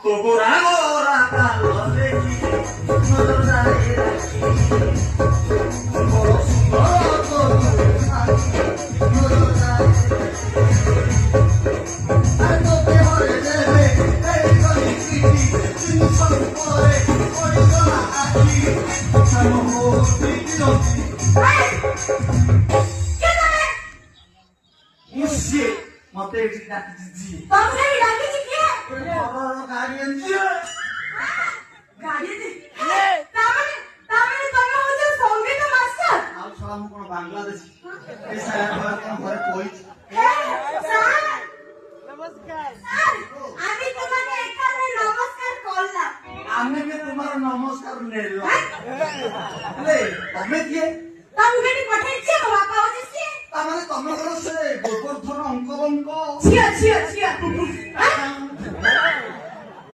গোরা গোরা কালো দেখি নজর যায় রাখি বড় সুন্দর তোর সাথী নজর যায় আর তোকে হরে দেবে এই কলি কিটি তুমি সব পরে পড়ি গলা আখি সামহতি বিরতি মুসি মতে এটি ডাকি জি তোমরা ডাকিছি কি বড় গার্ডিয়ান জি গাড়িতে তার মানে তুমি হচ্ছে সঙ্গীত মাস্টার ଆଉ ଛଡା ମୁଁ କଣ ବାଂଲାଦେଶୀ ଏଇ ସାରା କଣ ଘରେ କହିଛି স্যার নমস্কার স্যার আমি তোমাকে এখানে নমস্কার করলাম ଆମେ ବି ତୁମର ନମସ୍କାର ନେଲ ହେଲେ ତମେ କିଏ ତମକୁ ଏଠି ପଠେଇଛି ମୋ ବାପା ହଉଛି ସିଏ ତାମାନେ ତମେ କଣ ସେ ଗୋବର୍ଦ୍ଧନ ଅଙ୍କଲଙ୍କ ଝିଅ